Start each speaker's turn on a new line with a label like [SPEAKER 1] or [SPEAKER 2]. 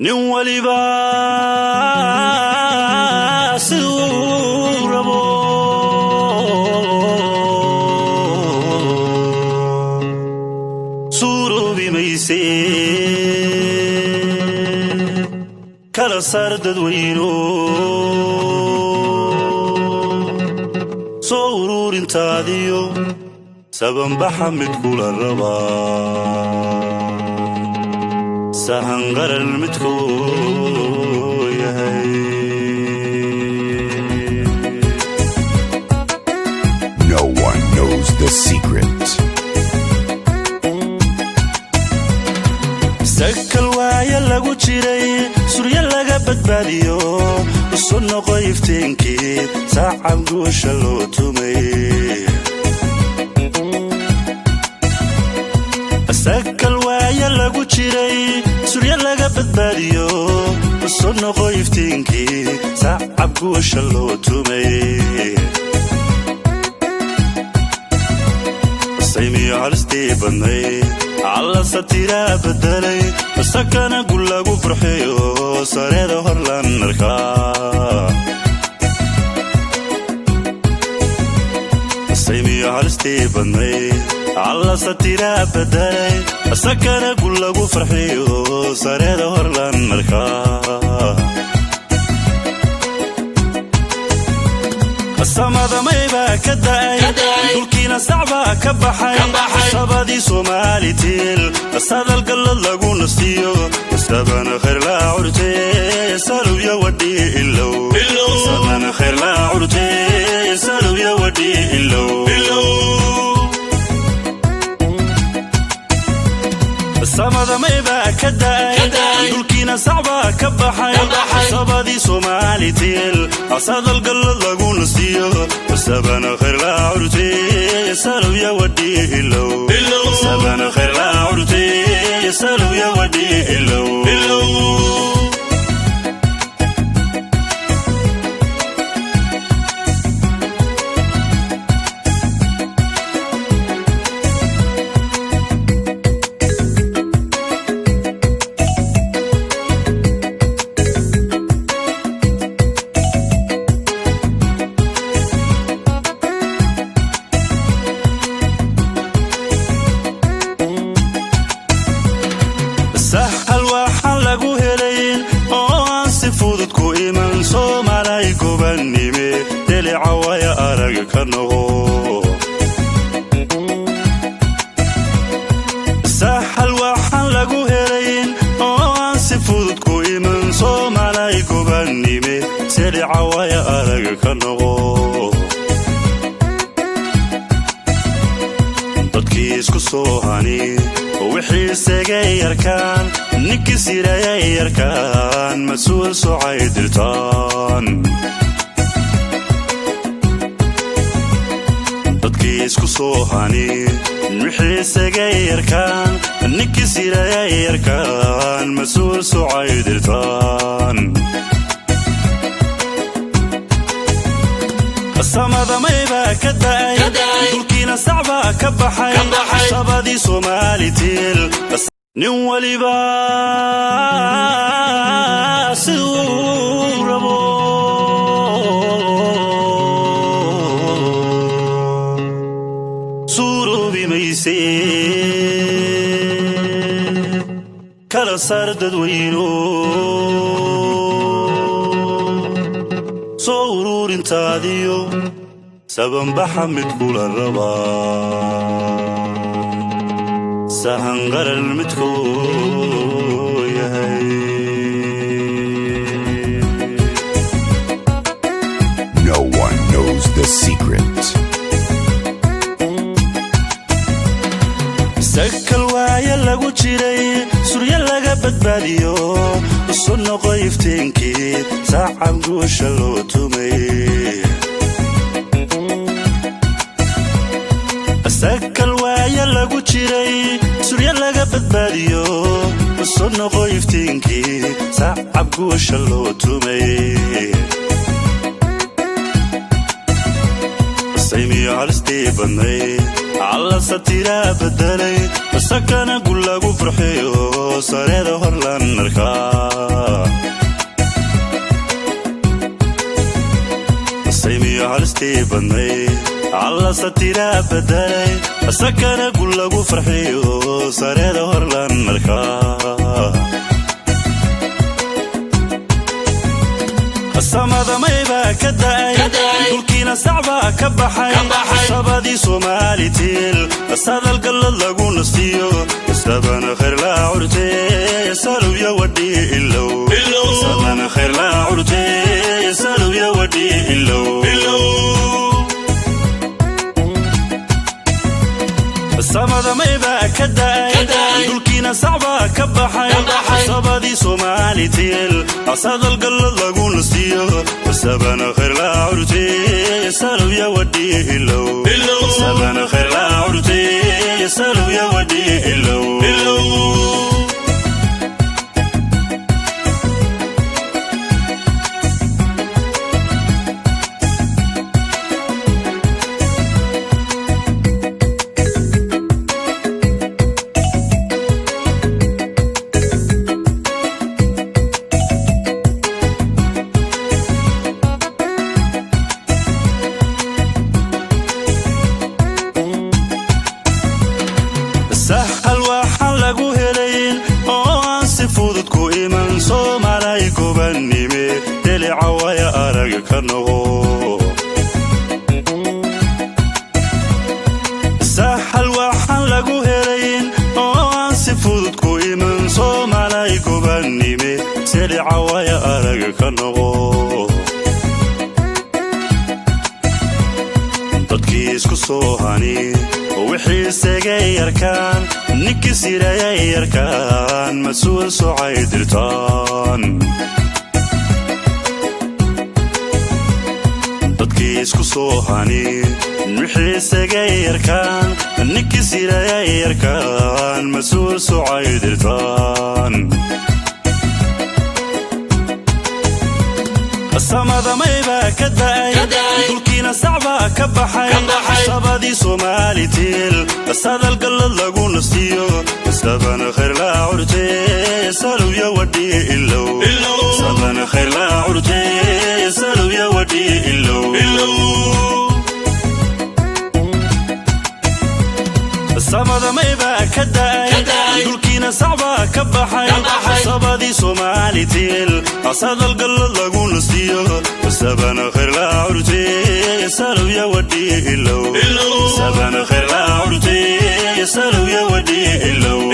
[SPEAKER 1] nin waliba siduu rabo suuroobi mayse kala saar dadweyno soo uruurintaadiyo sabanbaxa mid kula rabaa sahangaran midkuu yahay.
[SPEAKER 2] No one knows the secret.
[SPEAKER 1] sakal waaya lagu jiray surya laga badbaadiyo soo noqo iftiinkii saacad guusha loo tumay. sakal waaya lagu jiray surya laga badbaadiyo soo noqo iftiinkii saacad guusha loo tumay. saymiyo halistee badnay alla satiraa bedelay sakana gul lagu farxiyo sareeda horlan arkaa. saymiyo halistee badnay alla satiraa bedelay sakana gul lagu farxiyo sareeda horlan arkaa. samada mayba ka da'ay dulkiina sacbaa ka baxay sabadii Soomaalitiin sadal galad lagu nastiyo sabana khayr la urte salub ya wadi illow sabana khayr la urte salub ya wadi illow samada mayba ka da'ay dulkiina sacbaa ka baxay sabadii Soomaalitiin sadal galad lagu nastiyo sabana khayr la urte salub ya wadi illow sabana khayr la urte salub ya wadi illow. sahal waxaan lagu helayn oo aan si fudud ku iman Soomaaliya gobanime delica waya arag ka noqo. sahal waxaan lagu helayn oo aan si fudud ku iman Soomaaliya gobanime delica waya arag ka noqo. dadkii isku soo hani wixii segay yarkaan ninkii sirayay yarkaan masuul socay dirtaan. dadkii isku soo hani wixii segay yarkaan ninkii sirayay yarkaan masuul socay dirtaan. samada mayba ka da'ay dulkiina sacbaa ka baxay sabadii Soomaalitiin nin waliba siduu rabo suuroobi mayse kala saar dadweyno soo uruurintaadiyo sabanbaxa mid kula rabaa sahangaran midkuu yahay.
[SPEAKER 2] No one knows the secret.
[SPEAKER 1] sakal waaya lagu jiray surya laga badbaadiyo soo noqo iftiinkii saacad guusha loo tumay. sakal waaya lagu jiray surya laga badbaadiyo soo noqo iftiinkii saacad guusha loo tumay. saymiyo halistee badnay alla satiraa bedelay sakana gul lagu farxiyo sareeda horlan arkaa. ساستي بني على ستيرا بداي سكن كل فرحي وصار هرلان مركا السماء ما يبقى كداي دولكينا صعبة كبحي صبادي سومالي تيل السادة القلل لقو نستيو السبان خير لا عرتي سالو يا ودي إلو السبان خير لا عرتي سالو يا ودي إلو السماء ما يبقى كداي دولكينا صعبة كبحي صبادي سومالي تيل السادة القلل لقو نستيو السبان خير لا عرتي سالو يا ودي إلو السبان خير لا عرتي سالو يا ودي إلو سهل وحن لقو هلين وانسي فودتكو إيمان صوم عليكو بنيمي تلي عوايا أرق كنو سهل وحن لقو هلين وانسي فودتكو إيمان صوم عليكو بنيمي تلي عوايا أرق كنو dadkiisku soo hani wixii sagay yarkaan nikisiraya yarkaan masuul socay dirtaan dadkiisku soo hani wixii sagay yarkaan nikisiraya yarkaan masuul socay dirtaan السماء ما يبقى كداي دولكينا صعبة كبحي صبادي سومالي تيل السادة القلل لقو نستيو السبان خير لا عرتي سالو يا ودي إلو السبان خير لا عرتي سالو يا ودي إلو السماء ما يبقى كداي دولكينا صعبة كبحي صبادي سومالي تيل السادة القلل لقو نستيو السبان خير لا عرتي سالو يا ودي إلو السبان خير لا عرتي سالو يا ودي إلو